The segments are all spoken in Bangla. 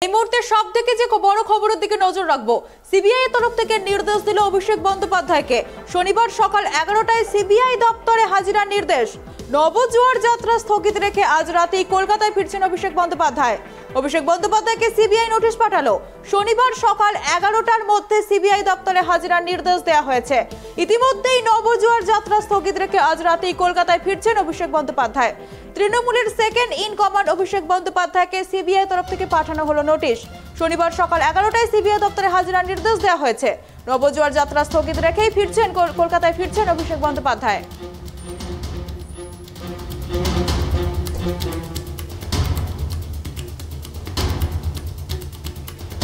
এই মুহূর্তে সবথেকে যে বড় খবরের দিকে নজর রাখবো। সিবিআই এর তরফ থেকে নির্দেশ দিল অভিষেক বন্দ্যোপাধ্যায়কে। শনিবার সকাল 11টায় সিবিআই দপ্তরে হাজিরার নির্দেশ। নবজোয়ার যাত্রা স্থগিত রেখে আজ রাতেই কলকাতায় ফিরছেন অভিষেক বন্দ্যোপাধ্যায়। অভিষেক বন্দ্যোপাধ্যায়কে সিবিআই নোটিশ পাঠালো। শনিবার সকাল 11টার মধ্যে সিবিআই দপ্তরে হাজিরার নির্দেশ দেওয়া হয়েছে। ইতিমধ্যেই নবজোয়ার যাত্রা স্থগিত রেখে আজ রাতেই কলকাতায় ফিরছেন অভিষেক বন্দ্যোপাধ্যায়। তৃণমূলের সেকেন্ড ইন কমান্ড অভিষেক বন্দ্যোপাধ্যায়কে সিবিআই তরফ থেকে পাঠানো হলো নোটিশ। শনিবার সকাল 11টায় সিবিআই দপ্তরে হাজিরার নির্দেশ দেওয়া হয়েছে। নবজোয়ার যাত্রা স্থগিত রেখেই কলকাতায় ফিরছেন অভিষেক বন্দ্যোপাধ্যায়।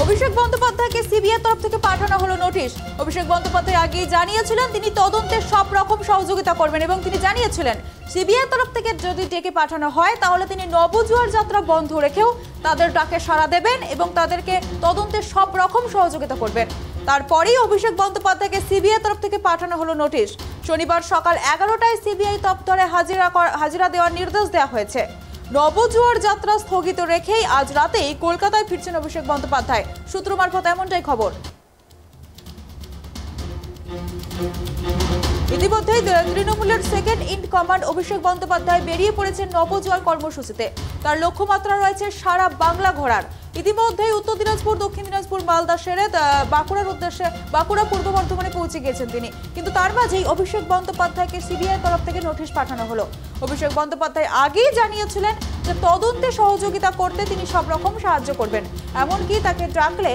অভিষেক বন্দ্যোপাধ্যায়কে সিবিআই তরফ থেকে পাঠানো হলো নোটিশ। অভিষেক বন্দ্যোপাধ্যায় আগেই জানিয়েছিলেন তিনি তদন্তের সব রকম সহযোগিতা করবেন এবং তিনি জানিয়েছিলেন সিবিআই তরফ থেকে যদি ডেকে পাঠানো হয় তাহলে তিনি নবজোয়ার যাত্রা বন্ধ রেখেও তাদের ডাকে সাড়া দেবেন এবং তাদেরকে তদন্তের সব রকম সহযোগিতা করবেন। তারপরেই অভিষেক বন্দ্যোপাধ্যায়কে সিবিআই তরফ থেকে পাঠানো হলো নোটিশ। শনিবার সকাল 11টায় সিবিআই দপ্তরে হাজিরা দেওয়ার নির্দেশ দেওয়া হয়েছে। নবজোয়ার যাত্রা স্থগিত রেখেই আজ রাতেই কলকাতায় ফিরছেন অভিষেক বন্দ্যোপাধ্যায়। সূত্র মারফত এমনটাই খবর। ইতিমধ্যেই তৃণমূলের second in command Abhishek Bandyopadhyay বেরিয়ে পড়েছেন নবজোয়ার কর্মসূচিতে। তার লক্ষ্যমাত্রা রয়েছে সারা বাংলা ঘোরার। ইতিমধ্যেই উত্তর দিনাজপুর, দক্ষিণ দিনাজপুর, মালদা সেরে বাঁকুড়ার উদ্দেশ্যে বাঁকুড়া, পূর্ব বর্ধমানে পৌঁছে গিয়েছেন তিনি। কিন্তু তার মাঝেই অভিষেক বন্দ্যোপাধ্যায়কে সিবিআই তরফ থেকে নোটিশ পাঠানো হলো। অভিষেক বন্দ্যোপাধ্যায় আগেই জানিয়েছিলেন যে তদন্তে সহযোগিতা করতে তিনি সব রকম সাহায্য করবেন। এমনকি তাকে ডাকলে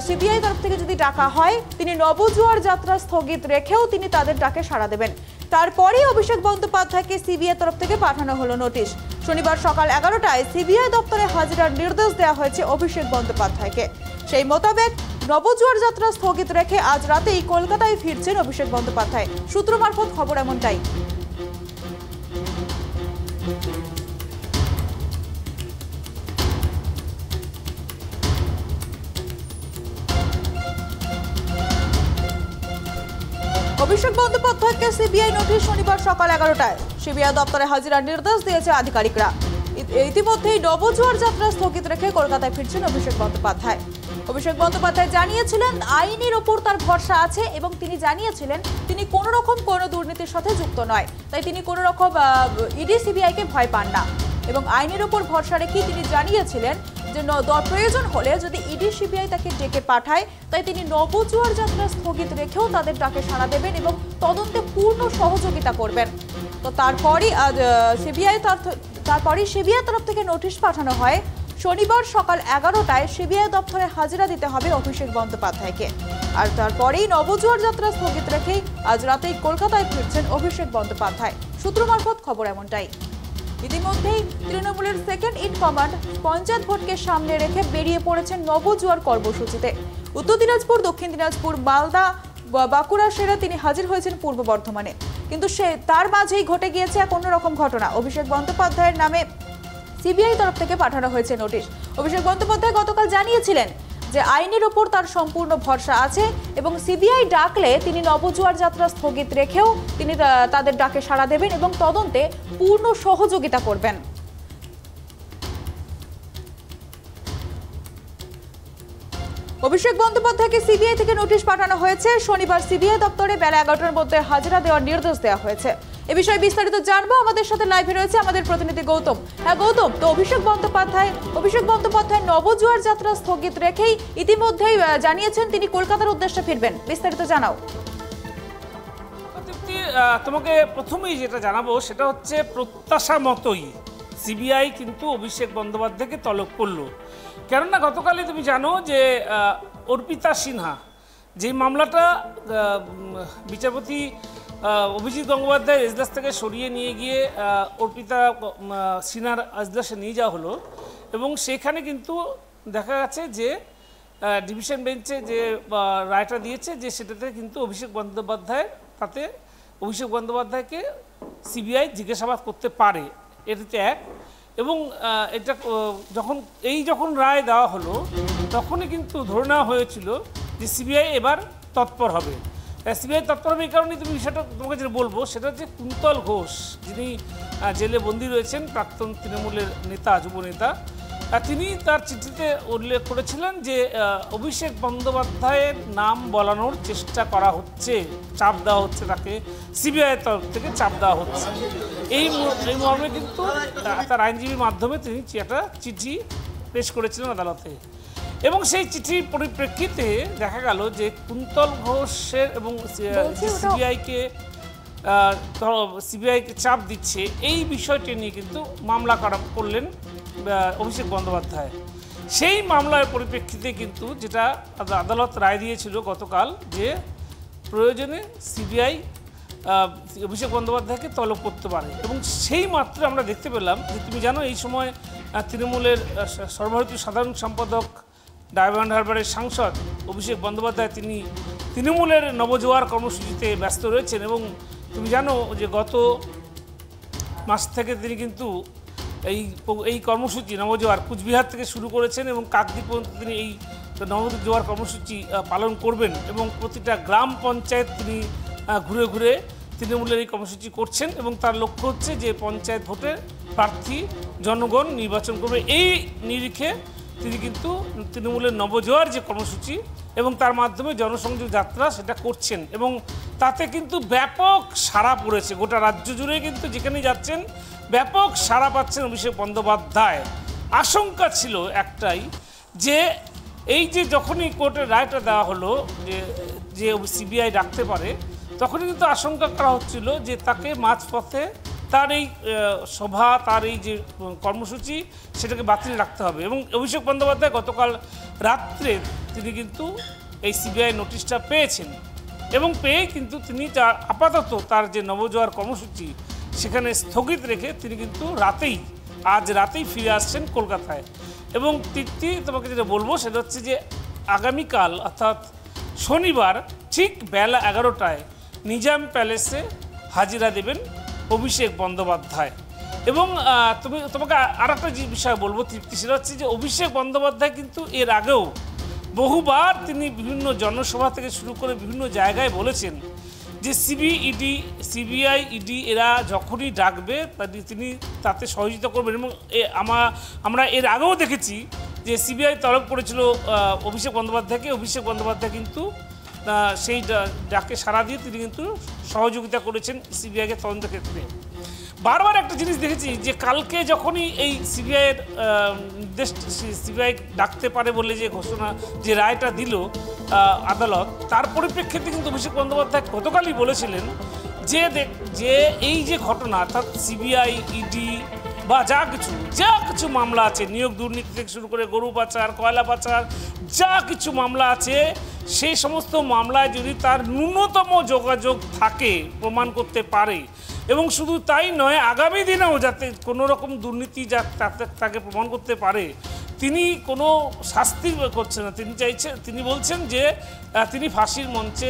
সিবিআই তরফ থেকে যদি ডাকা হয় তিনি নবজোয়ার যাত্রা স্থগিত রেখেও তিনি তাদের ডাকে সাড়া দেবেন। তারপরেই অভিষেক বন্দ্যোপাধ্যায়কে সিবিআই তরফ থেকে পাঠানো হলো নোটিশ। শনিবার সকাল 11টায় সিবিআই দপ্তরে হাজিরার নির্দেশ দেওয়া হয়েছে অভিষেক বন্দ্যোপাধ্যায়কে। সেই মোতাবেক নবজোয়ার যাত্রা স্থগিত রেখে আজ রাতেই কলকাতায় ফিরছেন অভিষেক বন্দ্যোপাধ্যায়। সূত্র মারফত খবর এমনটাই। অভিষেক বন্দ্যোপাধ্যায়কে সিবিআই নোটিশ শনিবার সকাল 11টায় সিবিআই দপ্তরে হাজিরার নির্দেশ দিয়েছে আধিকারিকরা। ইতিমধ্যেই নবজোয়ার যাত্রা স্থগিত রেখে কলকাতায় ফিরছেন অভিষেক বন্দ্যোপাধ্যায়। অভিষেক বন্দ্যোপাধ্যায় জানিয়েছিলেন আইনের ওপর তার ভরসা আছে এবং তিনি জানিয়েছিলেন তিনি কোনো রকম কোনো দুর্নীতির সাথে যুক্ত নয়, তাই তিনি কোনো রকম ইডি সিবিআইকে ভয় পান না এবং আইনের ওপর ভরসা রেখে তিনি জানিয়েছিলেন যে প্রয়োজন হলে যদি ইডি সিবিআই তাকে ডেকে পাঠায় তাই তিনি নবজোয়ার যাত্রা স্থগিত রেখেও তাদের ডাকে সাড়া দেবেন এবং তদন্তে পূর্ণ সহযোগিতা করবেন। তো তারপরই সিবিআই তরফ থেকে নোটিশ পাঠানো হয়। শনিবার সকাল 11টায় সিবিআই দপ্তরে হাজিরা দিতে হবে অভিষেক বন্দ্যোপাধ্যায়কে। আর তারপরেই নবজোয়ার যাত্রা স্থগিত রেখেই আজ রাতেই কলকাতায় ফিরছেন অভিষেক বন্দ্যোপাধ্যায়। সূত্র মারফত খবর এমনটাই। ইতিমধ্যেই তৃণমূলের সেকেন্ড ইন কমান্ড পঞ্চায়েত ভোটকে সামনে রেখে বেরিয়ে পড়েছেন নবজোয়ার কর্মসূচিতে। উত্তর দিনাজপুর, দক্ষিণ দিনাজপুর, মালদা, বাঁকুড়া সেরে তিনি হাজির হয়েছেন পূর্ব বর্ধমানে। কিন্তু তার মাঝেই ঘটে গিয়েছে এক অন্যরকম ঘটনা। অভিষেক বন্দ্যোপাধ্যায়ের নামে সিবিআই তরফ থেকে পাঠানো হয়েছে নোটিশ। অভিষেক বন্দ্যোপাধ্যায় গতকাল জানিয়েছিলেন যে আইনের ওপর তার সম্পূর্ণ ভরসা আছে এবং সিবিআই ডাকলে তিনি নবজোয়ার যাত্রা স্থগিত রেখেও তিনি তাদের ডাকে সাড়া দেবেন এবং তদন্তে পূর্ণ সহযোগিতা করবেন। অভিষেক বন্দ্যোপাধ্যায়কে সিবিআই থেকে নোটিশ পাঠানো হয়েছে। শনিবার সিবিআই দপ্তরে বেলা 11টার মধ্যে হাজিরা দেওয়ার নির্দেশ দেওয়া হয়েছে। এ বিষয়ে বিস্তারিত জানবো। আমাদের সাথে লাইভে রয়েছে আমাদের প্রতিনিধি গৌতম। হ্যাঁ গৌতম, তো অভিষেক বন্দ্যোপাধ্যায় নবজোয়ার যাত্রা স্থগিত রেখেই ইতিমধ্যেই জানিয়েছেন তিনি কলকাতার উদ্দেশ্যে ফিরবেন। বিস্তারিত জানাও। তোমাকে প্রথমেই যেটা জানাবো সেটা হচ্ছে প্রত্যাশা মতোই সিবিআই কিন্তু অভিষেক বন্দ্যোপাধ্যায়কে তলব করলো। কেননা গতকালই তুমি জানো যে অর্পিতা সিনহা যে মামলাটা বিচারপতি অভিজিৎ গঙ্গোপাধ্যায়ের এজলাস থেকে সরিয়ে নিয়ে গিয়ে অর্পিতা সিনহার এজলাসে নিয়ে যাওয়া হলো এবং সেখানে কিন্তু দেখা গেছে যে ডিভিশন বেঞ্চে যে রায়টা দিয়েছে যে সেটাতে কিন্তু অভিষেক বন্দ্যোপাধ্যায়কে সিবিআই জিজ্ঞাসাবাদ করতে পারে, এটাতে এক। এবং এটা যখন রায় দেওয়া হলো তখনই কিন্তু ধরে নেওয়া হয়েছিল যে সিবিআই এবার তৎপর হবে। সিবিআই তৎপর হবে এই কারণে তুমি বিষয়টা তোমাকে যেটা বলবো সেটা হচ্ছে কুন্তল ঘোষ, যিনি জেলে বন্দী রয়েছেন, প্রাক্তন তৃণমূলের নেতা, যুব নেতা, তিনি তার চিঠিতে উল্লেখ করেছিলেন যে অভিষেক বন্দ্যোপাধ্যায়ের নাম বলানোর চেষ্টা করা হচ্ছে, চাপ দেওয়া হচ্ছে, তাকে সিবিআইয়ের তরফ থেকে চাপ দেওয়া হচ্ছে। এই মর্মে কিন্তু তার আইনজীবীর মাধ্যমে তিনি একটা চিঠি পেশ করেছিলেন আদালতে, এবং সেই চিঠির পরিপ্রেক্ষিতে দেখা গেল যে কুন্তল ঘোষের এবং সিবিআইকে চাপ দিচ্ছে এই বিষয়টি নিয়ে কিন্তু মামলা করলেন অভিষেক বন্দ্যোপাধ্যায়। সেই মামলার পরিপ্রেক্ষিতে কিন্তু যেটা আদালত রায় দিয়েছিল গতকাল, যে প্রয়োজনে সিবিআই অভিষেক বন্দ্যোপাধ্যায়কে তলব করতে পারে, এবং সেই মাত্র আমরা দেখতে পেলাম যে তুমি জানো এই সময় তৃণমূলের সর্বভারতীয় সাধারণ সম্পাদক ডায়মন্ড হারবারের সাংসদ অভিষেক বন্দ্যোপাধ্যায় তিনি তৃণমূলের নবজোয়ার কর্মসূচিতে ব্যস্ত রয়েছেন, এবং তুমি জানো যে গত মাস থেকে তিনি কিন্তু এই কর্মসূচি নবজোয়ার কুচবিহার থেকে শুরু করেছেন এবং কাকদ্বীপ পর্যন্ত তিনি এই নবজোয়ার কর্মসূচি পালন করবেন, এবং প্রতিটা গ্রাম পঞ্চায়েত তিনি ঘুরে ঘুরে তৃণমূলের এই কর্মসূচি করছেন, এবং তার লক্ষ্য হচ্ছে যে পঞ্চায়েত ভোটে প্রার্থী জনগণ নির্বাচন করবে। এই নিরিখে তিনি কিন্তু তৃণমূলের নবজোয়ার যে কর্মসূচি এবং তার মাধ্যমে জনসংযোগ যাত্রা সেটা করছেন, এবং তাতে কিন্তু ব্যাপক সাড়া পড়েছে গোটা রাজ্য জুড়ে, কিন্তু যেখানে যাচ্ছেন ব্যাপক সাড়া পাচ্ছেন অভিষেক বন্দ্যোপাধ্যায়। আশঙ্কা ছিল একটাই, যে এই যে যখনই কোর্টের রায়টা দেওয়া হলো যে সিবিআই ডাকতে পারে, তখনই কিন্তু আশঙ্কা করা হচ্ছিল যে তাকে মাঝপথে তার এই সভা, তার এই যে কর্মসূচি সেটাকে বাতিল রাখতে হবে। এবং অভিষেক বন্দ্যোপাধ্যায় গতকাল রাত্রে তিনি কিন্তু এই সিবিআই নোটিশটা পেয়েছেন, এবং পেয়ে কিন্তু তিনি আপাতত তার যে নবজোয়ার কর্মসূচি সেখানে স্থগিত রেখে তিনি কিন্তু আজ রাতেই ফিরে আসছেন কলকাতায়। এবং তোমাকে যেটা বলবো সেটা হচ্ছে যে আগামীকাল অর্থাৎ শনিবার ঠিক বেলা 11টায় নিজাম প্যালেসে হাজিরা দেবেন অভিষেক বন্দ্যোপাধ্যায়। এবং তোমাকে আর একটা যে বিষয় বলবো তৃপ্তি, সেটা হচ্ছে যে অভিষেক বন্দ্যোপাধ্যায় কিন্তু এর আগেও বহুবার তিনি বিভিন্ন জনসভা থেকে শুরু করে বিভিন্ন জায়গায় বলেছেন যে সিবিআই ইডি এরা যখনই ডাকবে তিনি তাতে সহযোগিতা করবেন। এবং আমরা এর আগেও দেখেছি যে সিবিআই তলব করেছিল অভিষেক বন্দ্যোপাধ্যায়কে, অভিষেক বন্দ্যোপাধ্যায় কিন্তু সেই ডাকে সাড়া দিয়ে তিনি কিন্তু সহযোগিতা করেছেন সিবিআইকে তদন্তের ক্ষেত্রে। বারবার একটা জিনিস দেখেছি যে কালকে যখনই এই সিবিআইয়ের নির্দেশ সিবিআই ডাকতে পারে বলে যে ঘোষণা, যে রায়টা দিল আদালত, তার পরিপ্রেক্ষিতে কিন্তু অভিষেক বন্দ্যোপাধ্যায় গতকালই বলেছিলেন যে এই যে ঘটনা, অর্থাৎ সিবিআই ইডি বা যা কিছু মামলা আছে, নিয়োগ দুর্নীতি থেকে শুরু করে গরু পাচার, কয়লা পাচার, যা কিছু মামলা আছে, সেই সমস্ত মামলায় যদি তার ন্যূনতম যোগাযোগ থাকে, প্রমাণ করতে পারে, এবং শুধু তাই নয় আগামী দিনেও যাতে কোনো রকম দুর্নীতি তাকে প্রমাণ করতে পারে, তিনি কোনো শাস্তি করছেন না। তিনি বলছেন যে তিনি ফাঁসির মঞ্চে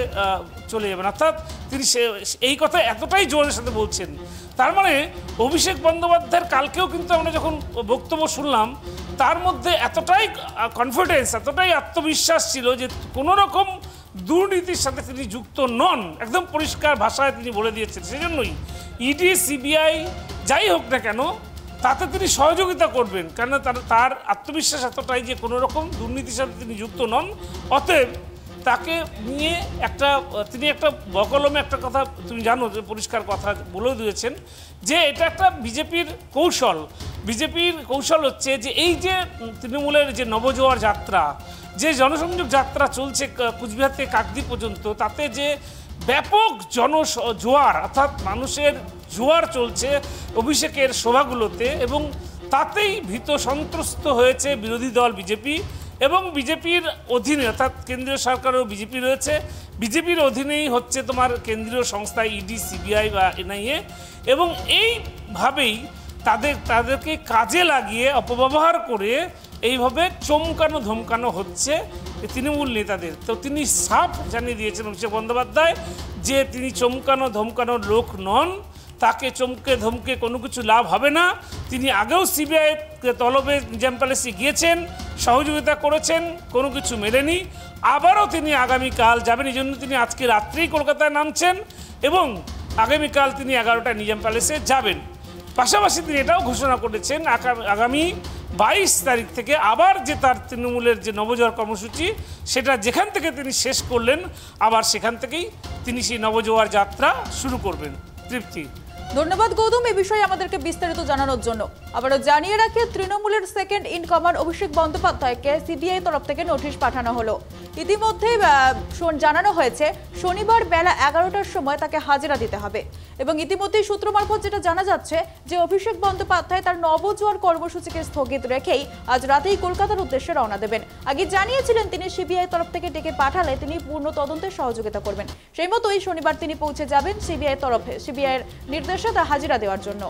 চলে যাবেন, অর্থাৎ তিনি এই কথা এতটাই জোরের সাথে বলছেন। তার মানে অভিষেক বন্দ্যোপাধ্যায়ের কালকেও কিন্তু আমরা যখন বক্তব্য শুনলাম, তার মধ্যে এতটাই কনফিডেন্স, এতটাই আত্মবিশ্বাস ছিল যে কোনো রকম দুর্নীতির সাথে তিনি যুক্ত নন, একদম পরিষ্কার ভাষায় তিনি বলে দিয়েছেন। সেজন্যই ইডি সিবিআই যাই হোক না কেন তাতে তিনি সহযোগিতা করবেন, কেন তার আত্মবিশ্বাস এতটাই যে কোনো রকম দুর্নীতির সাথে তিনি যুক্ত নন। অতএব তাকে নিয়ে তিনি একটা বকলমে একটা কথা তুমি জানো যে পরিষ্কার কথা বলেও দিয়েছেন যে এটা একটা বিজেপির কৌশল হচ্ছে যে এই যে তৃণমূলের যে নবজোয়ার যাত্রা, যে জনসংযোগ যাত্রা চলছে কুচবিহার থেকে কাকদ্বীপ পর্যন্ত, তাতে যে ব্যাপক জোয়ার অর্থাৎ মানুষের জোয়ার চলছে অভিষেকের সভাগুলোতে, এবং তাতেই ভীত সন্ত্রস্ত হয়েছে বিরোধী দল বিজেপি, এবং বিজেপির অধীনে অর্থাৎ কেন্দ্রীয় সরকারও বিজেপি রয়েছে, বিজেপির অধীনেই হচ্ছে তোমার কেন্দ্রীয় সংস্থা ইডি সিবিআই বা এনআইএ, এবং এইভাবেই তাদেরকে কাজে লাগিয়ে অপব্যবহার করে এইভাবে চমকানো ধমকানো হচ্ছে তৃণমূল নেতাদের। তো তিনি সাফ জানিয়ে দিয়েছেন অভিষেক বন্দ্যোপাধ্যায় যে তিনি চমকানো ধমকানোর লোক নন, তাকে চমকে ধমকে কোনো কিছু লাভ হবে না। তিনি আগেও সিবিআই তলবে নিজাম প্যালেসে গিয়েছেন, সহযোগিতা করেছেন, কোনো কিছু মেলেনি, আবারও তিনি আগামীকাল যাবেন। এই জন্য তিনি আজকে রাত্রেই কলকাতায় নামছেন এবং আগামীকাল তিনি 11টায় নিজাম প্যালেসে যাবেন। পাশাপাশি তিনি এটাও ঘোষণা করেছেন আগামী 22 তারিখ থেকে আবার যে তার তৃণমূলের যে নবজোয়ার কর্মসূচি সেটা যেখান থেকে তিনি শেষ করলেন আবার সেখান থেকেই তিনি সেই নবজোয়ার যাত্রা শুরু করবেন। তৃপ্তি, ধন্যবাদ গৌতম এই বিষয়ে আমাদেরকে বিস্তারিত জানানোর জন্য। আবারও জানিয়ে রাখি, তৃণমূলের সেকেন্ড ইন কমান্ড অভিষেক বন্দ্যোপাধ্যায়কে সিবিআই তরফ থেকে নোটিশ পাঠানো হলো। ইতিমধ্যেই জানানো হয়েছে শনিবার বেলা 11টার সময় তাকে হাজিরা দিতে হবে এবং ইতিমধ্যেই সূত্র মারফত যেটা জানা যাচ্ছে যে অভিষেক বন্দ্যোপাধ্যায় তার নবজোয়ার কর্মসূচিকে স্থগিত রেখেই আজ রাতেই কলকাতার উদ্দেশ্যে রওনা দেবেন। আগে জানিয়েছিলেন তিনি সিবিআই তরফ থেকে ডেকে পাঠালে তিনি পূর্ণ তদন্তে সহযোগিতা করবেন। সেই মতোই শনিবার তিনি পৌঁছে যাবেন সিবিআইয়ের নির্দেশে তা হাজিরা দেওয়ার জন্য।